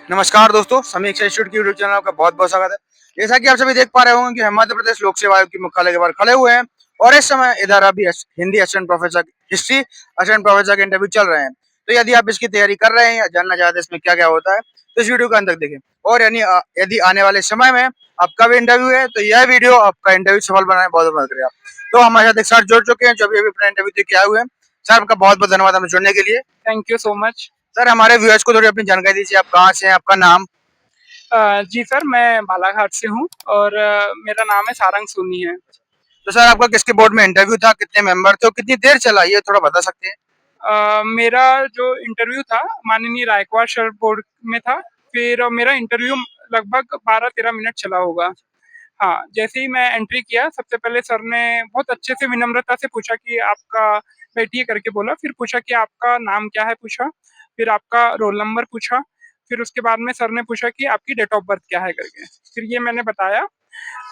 नमस्कार दोस्तों, समीक्षा इंस्टीट्यूट की यूट्यूब चैनल आपका बहुत-बहुत स्वागत है। जैसा कि आप सभी देख पा रहे होंगे कि हम मध्य प्रदेश लोक सेवा आयोग के मुख्यालय के बाहर खड़े हुए हैं और इस समय इधर अभी Hindi assistant professor history assistant professor के इंटरव्यू चल रहे हैं। तो यदि आप इसकी तैयारी कर रहे हैं या जानना चाहते हैं इसमें क्या-क्या होता है, तो इस वीडियो को अंत तक देखें। और यदि आने वाले समय में आपका भी इंटरव्यू है, तो यह वीडियो आपका इंटरव्यू सफल बनाने में बहुत मदद करेगा। तो हमारे साथ एक सर जुड़ चुके हैं जो अभी-अभी अपना इंटरव्यू दे के आए हुए हैं। सर आपका बहुत-बहुत धन्यवाद हमें जुड़ने के लिए। Thank you so much. Sir हमारे व्यूअर्स को थोड़ी अपनी जानकारी दीजिए, आप कहाँ से हैं, आपका नाम? जी सर, मैं बालाघाट से हूँ और मेरा नाम है सारंग सोनी है। तो सर आपका किसके बोर्ड में इंटरव्यू था, कितने मेंबर थे और कितनी देर चला, ये थोड़ा बता सकते हैं? मेरा जो इंटरव्यू था माननीय रायकवाड़ शरद बोर्ड में था। फिर मेरा इंटरव्यू लगभग 12-13 मिनट चला होगा। हाँ, जैसे ही मैं एंट्री किया सबसे पहले सर ने बहुत अच्छे से विनम्रता से पूछा कि आपका बैठिए करके बोला। फिर पूछा कि आपका नाम क्या है पूछा, फिर आपका रोल नंबर पूछा, फिर उसके बाद में सर ने पूछा कि आपकी डेट ऑफ बर्थ क्या है करके। फिर ये मैंने बताया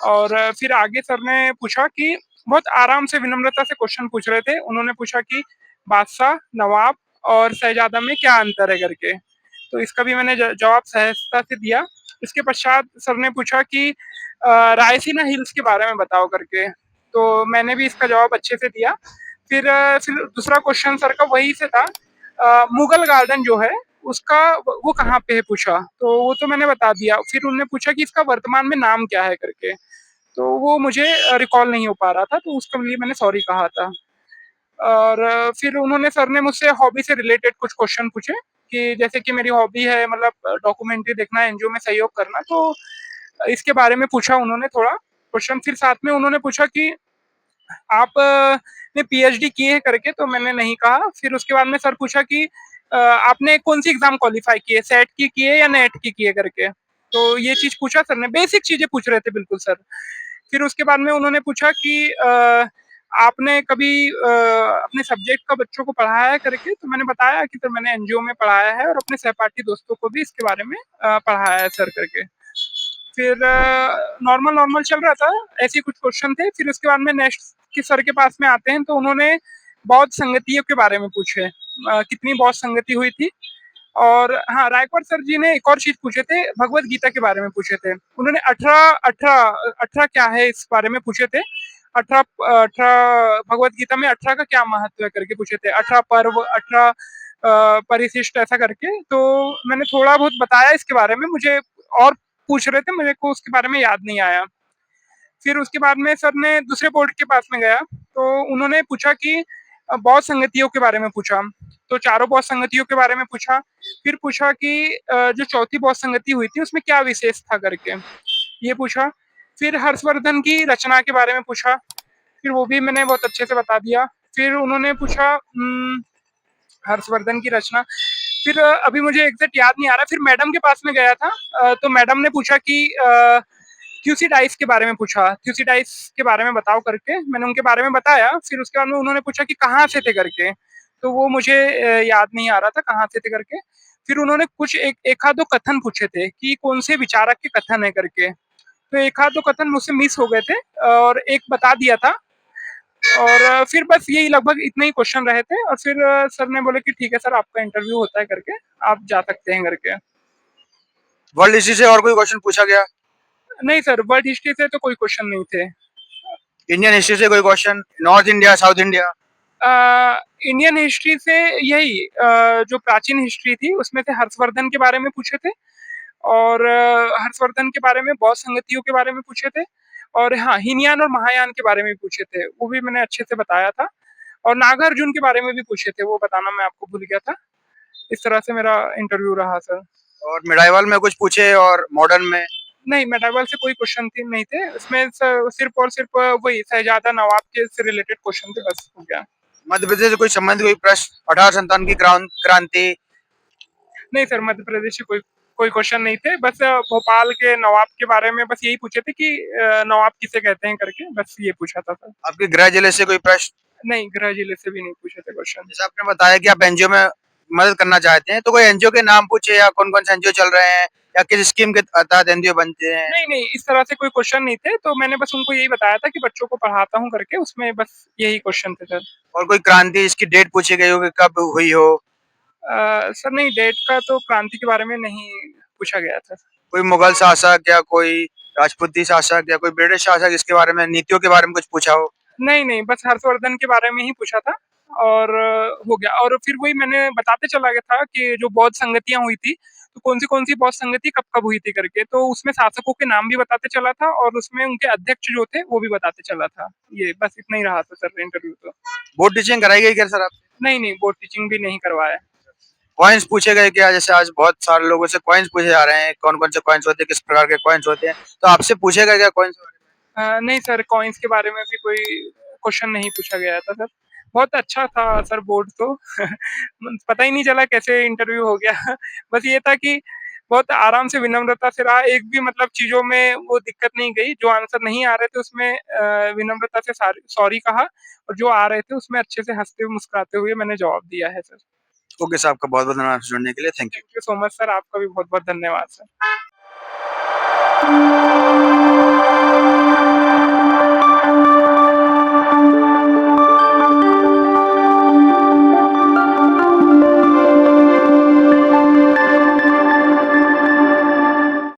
और फिर आगे सर ने पूछा कि बहुत आराम से विनम्रता से क्वेश्चन पूछ रहे थे। उन्होंने पूछा कि बादशाह, नवाब और शहजादा में क्या अंतर है करके। तो इसका भी मैंने जवाब सहजता से दिया। इसके पश्चात सर ने पूछा कि रायसीना हिल्स के बारे में बताओ करके। तो मैंने भी इसका जवाब अच्छे से दिया। फिर दूसरा क्वेश्चन सर का वही से था, मुगल गार्डन जो है उसका वो कहाँ पे है पूछा, तो वो तो मैंने बता दिया। फिर उन्होंने पूछा कि इसका वर्तमान में नाम क्या है करके, तो वो मुझे रिकॉल नहीं हो पा रहा था, तो उसके लिए मैंने सॉरी कहा था। और फिर उन्होंने सर ने मुझसे हॉबी से रिलेटेड कुछ क्वेश्चन पूछे कि जैसे कि मेरी हॉबी है मतलब डॉक्यूमेंट्री देखना, एनजीओ में सहयोग करना, तो इसके बारे में पूछा उन्होंने थोड़ा क्वेश्चन। फिर साथ में उन्होंने पूछा कि आप ने पीएचडी की है करके, तो मैंने नहीं कहा। फिर उसके बाद में सर पूछा कि आपने कौन सी एग्जाम क्वालिफाई की है, सेट की है या नेट की है करके। तो ये चीज पूछा सर ने, बेसिक चीजें पूछ रहे थे बिल्कुल सर। फिर उसके बाद में उन्होंने पूछा कि आपने कभी अपने सब्जेक्ट का बच्चों को पढ़ाया है करके, तो मैंने बताया कि सर मैंने एनजीओ में पढ़ाया है और अपने सहपाठी दोस्तों को भी इसके बारे में पढ़ाया है सर करके। फिर नॉर्मल नॉर्मल चल रहा था, ऐसे कुछ क्वेश्चन थे। फिर उसके बाद में नेक्स्ट के सर के पास में आते हैं, तो उन्होंने बौद्ध संगतियों के बारे में पूछे, कितनी बौद्ध संगति हुई थी। और हाँ, रायकवाड़ सर जी ने एक और चीज पूछे थे, भगवत गीता के बारे में पूछे थे। उन्होंने 18 क्या है इस बारे में पूछे थे। 18 भगवत गीता में 18 का क्या महत्व है करके पूछे थे। 18 पर्व, 18 परिशिष्ट ऐसा करके। तो मैंने थोड़ा बहुत बताया इसके बारे में, मुझे और पूछ रहे थे, मेरे को उसके बारे में याद नहीं आया। फिर उसके बाद में सर ने दूसरे बोर्ड के पास में गया, तो उन्होंने पूछा कि बौद्ध संगतियों के बारे में पूछा, तो चारों बौद्ध संगतियों के बारे में पूछा। फिर पूछा कि जो चौथी बौद्ध संगति हुई थी उसमें क्या विशेष था करके, ये पूछा। फिर हर्षवर्धन की रचना के बारे में पूछा, फिर वो भी मैंने बहुत अच्छे से बता दिया। फिर उन्होंने पूछा हर्षवर्धन की रचना। फिर अभी मुझे एग्जैक्ट याद नहीं आ रहा। फिर मैडम के पास में गया था, तो मैडम ने पूछा कि थ्यूसिडाइस के बारे में पूछा, थ्यूसिडाइस के बारे में बताओ करके। मैंने उनके बारे में बताया। फिर उसके बाद में उन्होंने पूछा कि कहाँ से थे करके, तो वो मुझे याद नहीं आ रहा था कहाँ से थे करके। फिर उन्होंने कुछ एक आध दो कथन पूछे थे कि कौन से विचारक के कथन है करके, तो एक आध दो कथन मुझसे मिस हो गए थे और एक बता दिया था। और फिर बस यही लगभग इतने ही क्वेश्चन रहे थे। और फिर सर ने बोले कि ठीक है सर, आपका इंटरव्यू होता है करके, आप जा सकते हैं करके। वर्ल्ड हिस्ट्री से और कोई क्वेश्चन पूछा गया? नहीं सर, वर्ल्ड हिस्ट्री से तो कोई क्वेश्चन नहीं थे। इंडियन हिस्ट्री से कोई question? North India, south India? Indian history से यही जो प्राचीन हिस्ट्री थी उसमें से हर्षवर्धन के बारे में पूछे थे, और हर्षवर्धन के बारे में, बौद्ध संगतियों के बारे में पूछे थे, और हाँ, हीनयान और महायान के बारे में भी पूछे थे, वो भी मैंने अच्छे से बताया था। और नागार्जुन के बारे में भी पूछे थे, वो बताना मैं आपको भूल गया था। इस तरह से मेरा इंटरव्यू रहा सर। और मिडाइवल में कुछ पूछे और मॉडर्न में? नहीं, मेटाबल से कोई क्वेश्चन थी नहीं थे उसमें, सिर्फ और सिर्फ वही शहजादा नवाब के से रिलेटेड क्वेश्चन थे, बस हो गया। मध्य प्रदेश से कोई संबंधित कोई प्रश्न? 1857 की क्रांति? नहीं सर, मध्य प्रदेश से कोई कोई क्वेश्चन नहीं थे। बस भोपाल के नवाब के बारे में बस यही पूछे थे कि नवाब किसे कहते हैं करके, बस ये पूछा था सर। आपके गृह जिले से कोई प्रश्न? नहीं, गृह जिले से भी नहीं पूछे थे क्वेश्चन। जैसे आपने बताया कि आप एनजीओ में मदद करना चाहते हैं, तो कोई एनजीओ के नाम पूछे या कौन कौन से एनजीओ चल रहे हैं या किस स्कीम के तहत एनजीओ बनते हैं? नहीं नहीं, इस तरह से कोई क्वेश्चन नहीं थे। तो मैंने बस उनको यही बताया था कि बच्चों को पढ़ाता हूँ करके, उसमें बस यही क्वेश्चन थे सर। और कोई क्रांति इसकी डेट पूछी गई हो कि कब हुई हो? सर नहीं, डेट का तो क्रांति के बारे में नहीं पूछा गया था। कोई मुगल शासक या कोई राजपूती शासक या कोई ब्रिटिश शासक इसके बारे में, नीतियों के बारे में कुछ पूछा हो? नहीं, नहीं, बस हर्षवर्धन के बारे में ही पूछा था और हो गया। और फिर वही मैंने बताते चला गया था कि जो बौद्ध संगतियाँ हुई थी, तो कौन-सी बौद्ध संगति कब-कब हुई थी करके। तो उसमें शासकों के नाम भी बताते चला था और उसमें उनके अध्यक्ष जो थे, वो भी बताते चला था। ये बस इतना ही रहा था सर इंटरव्यू तो। बोर्ड टीचिंग कराई गई क्या सर आपसे? नहीं, नहीं, बोर्ड टीचिंग भी नहीं करवाया। कॉइन्स पूछे गए क्या? जैसे आज बहुत सारे लोगों से कॉइन्स पूछे जा रहे हैं, कौन-कौन से कॉइन्स होते हैं, किस प्रकार के कॉइन्स होते हैं, तो आपसे पूछे गए क्या कॉइन्स के बारे नहीं सर, कॉइन्स के बारे में भी कोई क्वेश्चन नहीं पूछा गया था सर। बहुत अच्छा था सर बोर्ड तो पता ही नहीं चला कैसे इंटरव्यू हो गया। बस ये था कि बहुत आराम से विनम्रता से रहा, एक भी मतलब चीज़ों में वो दिक्कत नहीं गई, जो आंसर नहीं आ रहे थे उसमें विनम्रता से सॉरी कहा और जो आ रहे थे उसमें अच्छे से हँसते हुए, मुस्कुराते हुए मैंने जवाब दिया है सर। में? ओके सर, आपका बहुत-बहुत धन्यवाद जुड़ने के लिए। Thank you. Thank you so much sir, आपका भी बहुत-बहुत धन्यवाद सर।